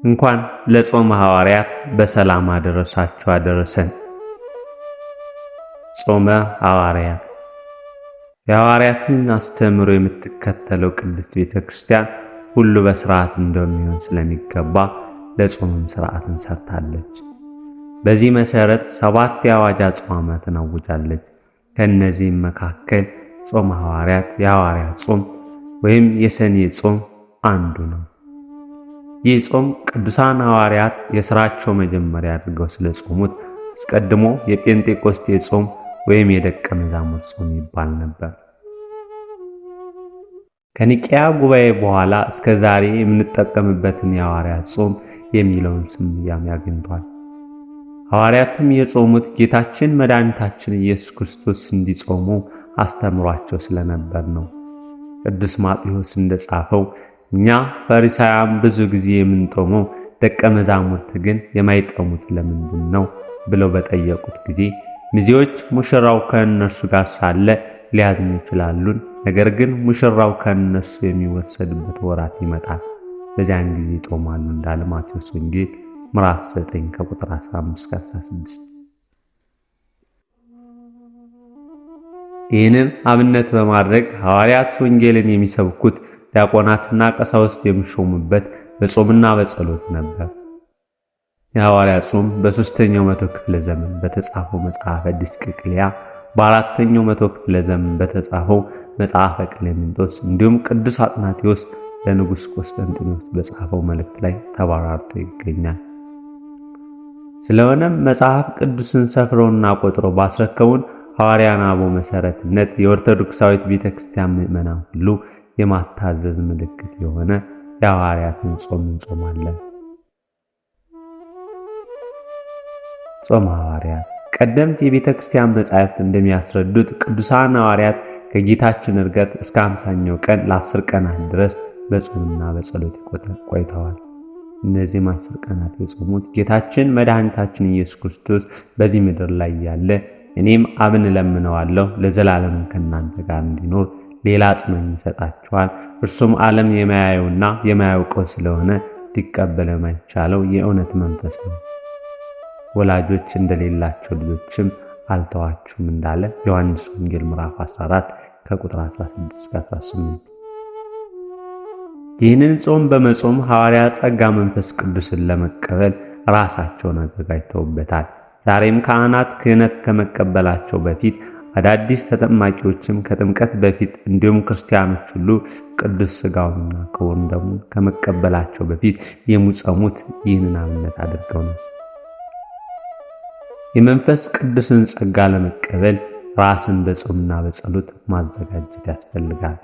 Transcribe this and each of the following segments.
እንኳን ለጾመ ሐዋርያት በሰላም አደረሳችሁ አደረሰን። ጾመ ሐዋርያት የሐዋርያትን አስተምህሮ የምትከተለው ቅድስት ቤተክርስቲያን ሁሉ በሥርዓት እንደሚሆን ስለሚገባ ለጾምም ሥርዓትን ሰርታለች። በዚህ መሰረት 7 የአዋጅ አጽዋማትን አውጃለች። ከነዚህም መካከል ጾመ ሐዋርያት የሐዋርያት ጾም ወይም የሰኔ ጾም አንዱ ነው። ይህ ጾም ቅዱሳን ሐዋርያት የሥራቸው መጀመሪያ አድርገው ስለጾሙት አስቀድሞ የጴንጤቆስጤ ጾም ወይም የደቀ መዛሙርት ጾም ይባል ነበር። ከኒቅያ ጉባኤ በኋላ እስከ ዛሬ የምንጠቀምበትን የሐዋርያት ጾም የሚለውን ስያሜ አግኝቷል። ሐዋርያትም የጾሙት ጌታችን መድኃኒታችን ኢየሱስ ክርስቶስ እንዲጾሙ አስተምሯቸው ስለነበር ነው። ቅዱስ ማቴዎስ እንደጻፈው እኛ ፈሪሳውያን ብዙ ጊዜ የምንጦመው ደቀ መዛሙርት ግን የማይጦሙት ለምንድን ነው ብለው በጠየቁት ጊዜ ሚዜዎች ሙሽራው ከእነርሱ ጋር ሳለ ሊያዝኑ ይችላሉ፣ ነገር ግን ሙሽራው ከእነርሱ የሚወሰድበት ወራት ይመጣል፣ በዚያን ጊዜ ይጦማሉ እንዳለ ማቴዎስ ወንጌል ምዕራፍ 9 ከቁጥር 15-16። ይህንን አብነት በማድረግ ሐዋርያት ወንጌልን የሚሰብኩት ዲያቆናትና ቀሳውስት የሚሾሙበት በጾምና በጸሎት ነበር። የሐዋርያት ጾም በ3ኛው መቶ ክፍለ ዘመን በተጻፈው መጽሐፈ ዲስቅልያ፣ በ4ኛው መቶ ክፍለ ዘመን በተጻፈው መጽሐፈ ቀሌምንጦስ እንዲሁም ቅዱስ አትናቴዎስ ለንጉሥ ቆስጠንጢኖስ በጻፈው መልእክት ላይ ተባራርቶ ይገኛል። ስለሆነም መጽሐፍ ቅዱስን ሰፍረውና ቆጥረው ባስረከቡን ሐዋርያን አበው መሰረትነት የኦርቶዶክሳዊት ቤተክርስቲያን ምዕመናን ሁሉ የማታዘዝ ምልክት የሆነ የሐዋርያትን ጾም እንጾማለን። ጾመ ሐዋርያት ቀደምት የቤተክርስቲያን መጻሕፍት እንደሚያስረዱት ቅዱሳን ሐዋርያት ከጌታችን ዕርገት እስከ 50ኛው ቀን ለ10 ቀናት ድረስ በጾምና በጸሎት ቆይተዋል። እነዚህም 10 ቀናት የጾሙት ጌታችን መድኃኒታችን ኢየሱስ ክርስቶስ በዚህ ምድር ላይ ያለ እኔም አብን እለምነዋለሁ ለዘላለም ከእናንተ ጋር እንዲኖር ሌላ አጽናኝ ይሰጣችኋል፣ እርሱም ዓለም የማያየውና የማያውቀው ስለሆነ ሊቀበል የማይቻለው የእውነት መንፈስ ነው። ወላጆች እንደሌላቸው ልጆችም አልተዋችሁም እንዳለ ዮሐንስ ወንጌል ምዕራፍ 14 ከቁጥር 16-18። ይህንን ጾም በመጾም ሐዋርያት ጸጋ መንፈስ ቅዱስን ለመቀበል ራሳቸውን አዘጋጅተውበታል። ዛሬም ካህናት ክህነት ከመቀበላቸው በፊት አዳዲስ ተጠማቂዎችም ከጥምቀት በፊት እንዲሁም ክርስቲያኖች ሁሉ ቅዱስ ሥጋውንና ክቡር ደሙን ከመቀበላቸው በፊት የሚጾሙት ይህንን አብነት አድርገው ነው። የመንፈስ ቅዱስን ጸጋ ለመቀበል ራስን በጾምና በጸሎት ማዘጋጀት ያስፈልጋል።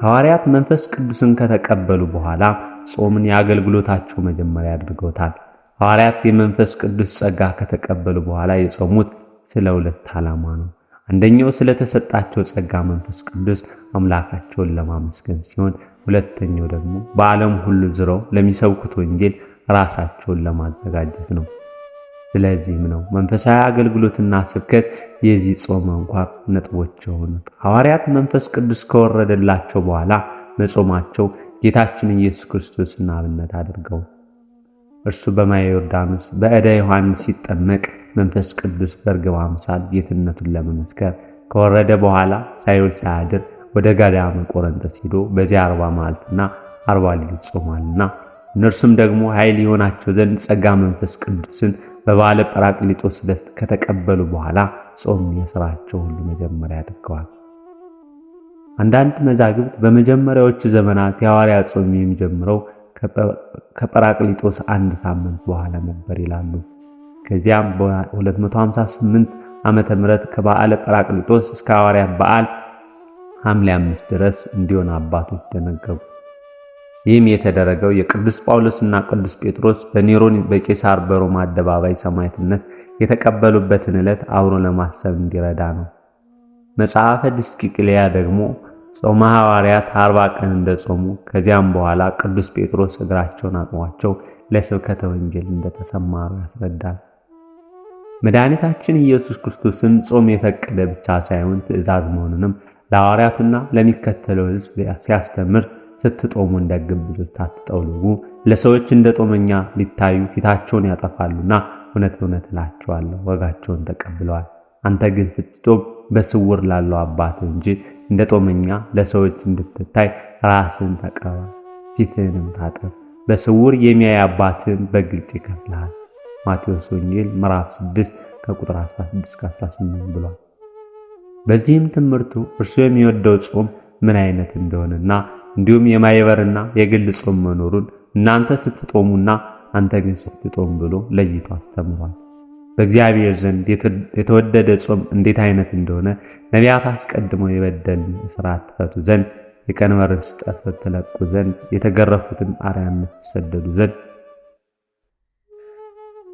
ሐዋርያት መንፈስ ቅዱስን ከተቀበሉ በኋላ ጾምን የአገልግሎታቸው መጀመሪያ አድርገውታል። ሐዋርያት የመንፈስ ቅዱስ ጸጋ ከተቀበሉ በኋላ የጾሙት ስለ 2 ዓላማ ነው። አንደኛው ስለተሰጣቸው ጸጋ መንፈስ ቅዱስ አምላካቸውን ለማመስገን ሲሆን፣ ሁለተኛው ደግሞ በዓለም ሁሉ ዙረው ለሚሰብኩት ወንጌል ራሳቸውን ለማዘጋጀት ነው። ስለዚህም ነው መንፈሳዊ አገልግሎትና ስብከት የዚህ ጾም አንኳር ነጥቦች የሆኑት። ሐዋርያት መንፈስ ቅዱስ ከወረደላቸው በኋላ መጾማቸው ጌታችን ኢየሱስ ክርስቶስን አብነት አድርገው እርሱ በማየ ዮርዳኖስ በእደ ዮሐንስ ሲጠመቅ መንፈስ ቅዱስ በርግብ አምሳል ጌትነቱን ለመመስከር ከወረደ በኋላ ሳይውል ሳያድር ወደ ገዳመ ቆሮንቶስ ሄዶ በዚያ 40 መዓልትና 40 ሌሊት ጾሟልና እነርሱም ደግሞ ኃይል ይሆናቸው ዘንድ ጸጋ መንፈስ ቅዱስን በበዓለ ጰራቅሊጦስ ዕለት ከተቀበሉ በኋላ ጾም የሥራቸው ሁሉ መጀመሪያ አድርገዋል። አንዳንድ መዛግብት በመጀመሪያዎቹ ዘመናት የሐዋርያት ጾም የሚጀምረው ከጰራቅሊጦስ 1 ሳምንት በኋላ ነበር ይላሉ። ከዚያም በ258 ዓመተ ምህረት ከበዓለ ጰራቅሊጦስ እስከ ሐዋርያት በዓል ሐምሌ 5 ድረስ እንዲሆን አባቶች ደነገጉ። ይህም የተደረገው የቅዱስ ጳውሎስና ቅዱስ ጴጥሮስ በኔሮን በቄሳር በሮማ አደባባይ ሰማዕትነት የተቀበሉበትን ዕለት አብሮ ለማሰብ እንዲረዳ ነው። መጽሐፈ ዲስቅልያ ደግሞ ጾመ ሐዋርያት 40 ቀን እንደጾሙ ከዚያም በኋላ ቅዱስ ጴጥሮስ እግራቸውን አጥቧቸው ለስብከተ ወንጌል እንደተሰማሩ ያስረዳል። መድኃኒታችን ኢየሱስ ክርስቶስን ጾም የፈቀደ ብቻ ሳይሆን ትእዛዝ መሆኑንም ለሐዋርያትና ለሚከተለው ሕዝብ ሲያስተምር ስትጦሙ እንደግብዞች አትጠውልጉ፣ ለሰዎች እንደ ጦመኛ ሊታዩ ፊታቸውን ያጠፋሉና እውነት እውነት እላቸዋለሁ ዋጋቸውን ተቀብለዋል። አንተ ግን ስትጾም በስውር ላለው አባትህ እንጂ እንደ ጦመኛ ለሰዎች እንድትታይ ራስህን ተቀባ፣ ፊትህንም ታጠብ። በስውር የሚያይ አባትህም በግልጥ ይከፍልሃል። ማቴዎስ ወንጌል ምዕራፍ 6 ከቁጥር 16-18 ብሏል። በዚህም ትምህርቱ እርሱ የሚወደው ጾም ምን አይነት እንደሆነና እንዲሁም የማይበርና የግል ጾም መኖሩን እናንተ ስትጦሙና አንተ ግን ስትጦም ብሎ ለይቶ አስተምሯል። በእግዚአብሔር ዘንድ የተወደደ ጾም እንዴት አይነት እንደሆነ ነቢያት አስቀድመው የበደልን እስራት ትፈቱ ዘንድ፣ የቀንበርን ስጠት ትለቁ ዘንድ፣ የተገረፉትን አርያነት ትሰደዱ ዘንድ፣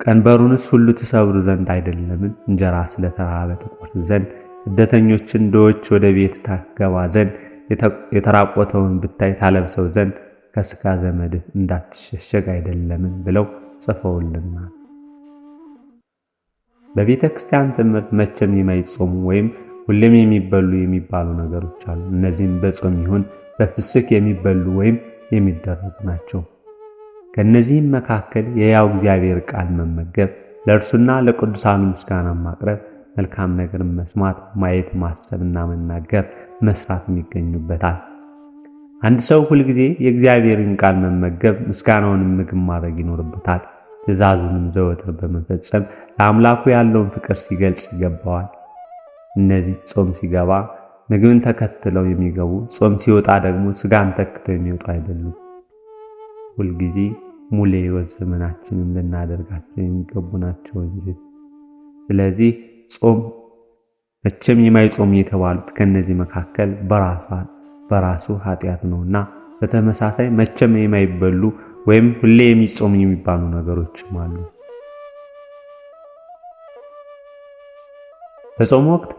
ቀንበሩንስ ሁሉ ትሰብሩ ዘንድ አይደለምን? እንጀራ ስለተራበ ትቆርስ ዘንድ፣ ስደተኞችን ድሆች ወደ ቤት ታገባ ዘንድ፣ የተራቆተውን ብታይ ታለብሰው ዘንድ፣ ከሥጋ ዘመድህ እንዳትሸሸግ አይደለምን? ብለው ጽፈውልናል። በቤተ ክርስቲያን ትምህርት መቼም የማይጾሙ ወይም ሁሌም የሚባሉ ነገሮች አሉ። እነዚህም በጾም ይሁን በፍስክ የሚበሉ ወይም የሚደረጉ ናቸው። ከነዚህም መካከል የሕያው እግዚአብሔር ቃል መመገብ፣ ለእርሱና ለቅዱሳኑ ምስጋና ማቅረብ፣ መልካም ነገር መስማት፣ ማየት፣ ማሰብና መናገር፣ መስራት ይገኙበታል። አንድ ሰው ሁልጊዜ የእግዚአብሔርን ቃል መመገብ፣ ምስጋናውንም ምግብ ማድረግ ይኖርበታል። ትእዛዙንም ዘወትር በመፈጸም ለአምላኩ ያለውን ፍቅር ሲገልጽ ይገባዋል። እነዚህ ጾም ሲገባ ምግብን ተከትለው የሚገቡ፣ ጾም ሲወጣ ደግሞ ስጋን ተክተው የሚወጡ አይደሉም። ሁልጊዜ ሙሉ የሕይወት ዘመናችንን ልናደርጋቸው የሚገቡ ናቸው እንጂ። ስለዚህ ጾም መቼም የማይጾሙ የተባሉት ከነዚህ መካከል በራሱ ኃጢአት ነውና፣ በተመሳሳይ መቼም የማይበሉ ወይም ሁሌ የሚጾሙ የሚባሉ ነገሮችም አሉ። በጾም ወቅት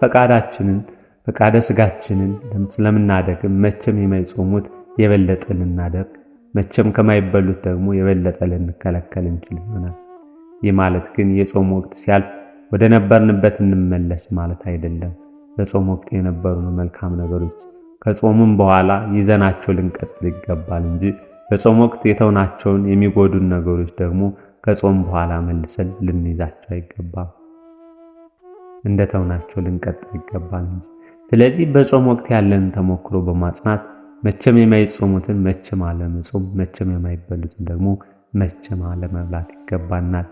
ፈቃደ ስጋችንን ስለምናደርግ መቼም የማይጾሙት የበለጠ ልናደርግ፣ መቼም ከማይበሉት ደግሞ የበለጠ ልንከለከል እንችል ይሆናል። ይህ ማለት ግን የጾም ወቅት ሲያልፍ ወደ ነበርንበት እንመለስ ማለት አይደለም። በጾም ወቅት የነበሩን መልካም ነገሮች ከጾሙም በኋላ ይዘናቸው ልንቀጥል ይገባል እንጂ በጾም ወቅት የተውናቸውን የሚጎዱን ነገሮች ደግሞ ከጾም በኋላ መልሰን ልንይዛቸው አይገባም። እንደተውናቸው ልንቀጥል ይገባል እንጂ። ስለዚህ በጾም ወቅት ያለንን ተሞክሮ በማጽናት መቼም የማይጾሙትን መቼም አለመጾም፣ መቼም የማይበሉትን ደግሞ መቼም አለመብላት ይገባናል።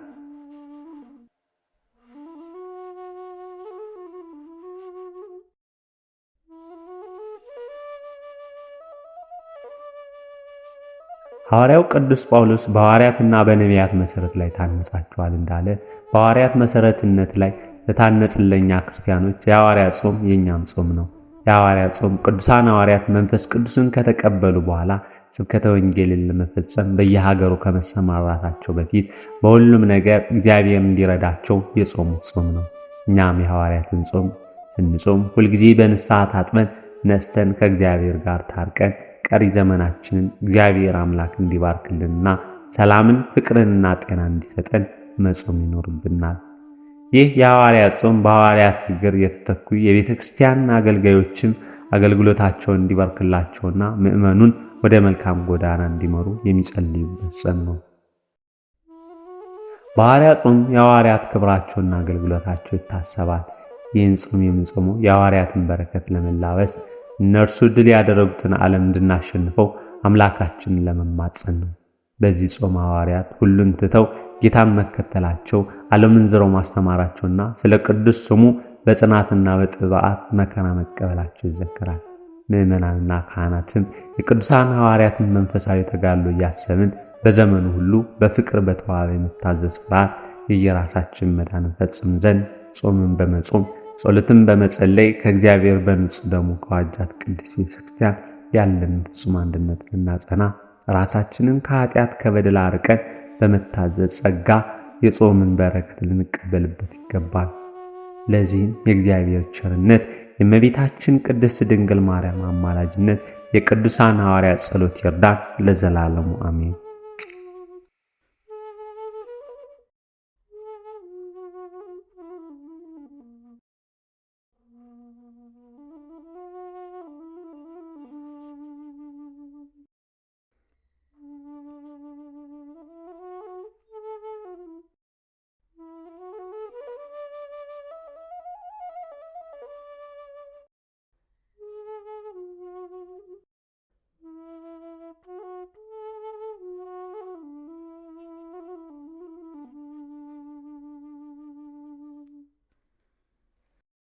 ሐዋርያው ቅዱስ ጳውሎስ በሐዋርያትና በነቢያት መሰረት ላይ ታነጻችኋል እንዳለ በሐዋርያት መሰረትነት ላይ ለታነጽለኛ ክርስቲያኖች የሐዋርያት ጾም የኛም ጾም ነው። የሐዋርያት ጾም ቅዱሳን ሐዋርያት መንፈስ ቅዱስን ከተቀበሉ በኋላ ስብከተ ወንጌልን ለመፈጸም በየሀገሩ ከመሰማራታቸው በፊት በሁሉም ነገር እግዚአብሔር እንዲረዳቸው የጾሙት ጾም ነው። እኛም የሐዋርያትን ጾም ስንጾም ሁልጊዜ በንስሐ ታጥበን ነስተን ከእግዚአብሔር ጋር ታርቀን ቀሪ ዘመናችንን እግዚአብሔር አምላክ እንዲባርክልንና ሰላምን፣ ፍቅርንና ጤና እንዲሰጠን መጾም ይኖርብናል። ይህ የሐዋርያት ጾም በሐዋርያት እግር የተተኩ የቤተ ክርስቲያን አገልጋዮችም አገልግሎታቸውን እንዲባርክላቸውና ምእመኑን ወደ መልካም ጎዳና እንዲመሩ የሚጸልዩበት ጾም ነው። በሐዋርያት ጾም የሐዋርያት ክብራቸውና አገልግሎታቸው ይታሰባል። ይህን ጾም የምንጾመው የሐዋርያትን በረከት ለመላበስ እነርሱ ድል ያደረጉትን ዓለም እንድናሸንፈው አምላካችንን ለመማጸን ነው። በዚህ ጾም ሐዋርያት ሁሉን ትተው ጌታን መከተላቸው፣ ዓለምን ዝረው ማስተማራቸውና ስለ ቅዱስ ስሙ በጽናትና በጥብዓት መከራ መቀበላቸው ይዘከራል። ምዕመናንና ካህናትም የቅዱሳን ሐዋርያትን መንፈሳዊ ተጋድሎ እያሰብን በዘመኑ ሁሉ በፍቅር በተዋበ የመታዘዝ ፍርሃት የየራሳችን መዳን ፈጽም ዘንድ ጾምን በመጾም ጸሎትን በመጸለይ ከእግዚአብሔር በንጹሕ ደሙ ከዋጃት ቅድስት ቤተክርስቲያን ያለን ፍጹም አንድነት ልናጸና ራሳችንን ከኃጢአት ከበደል አርቀን በመታዘዝ ጸጋ የጾምን በረከት ልንቀበልበት ይገባል። ለዚህም የእግዚአብሔር ቸርነት፣ የእመቤታችን ቅድስት ድንግል ማርያም አማላጅነት፣ የቅዱሳን ሐዋርያት ጸሎት ይርዳን ለዘላለሙ አሜን።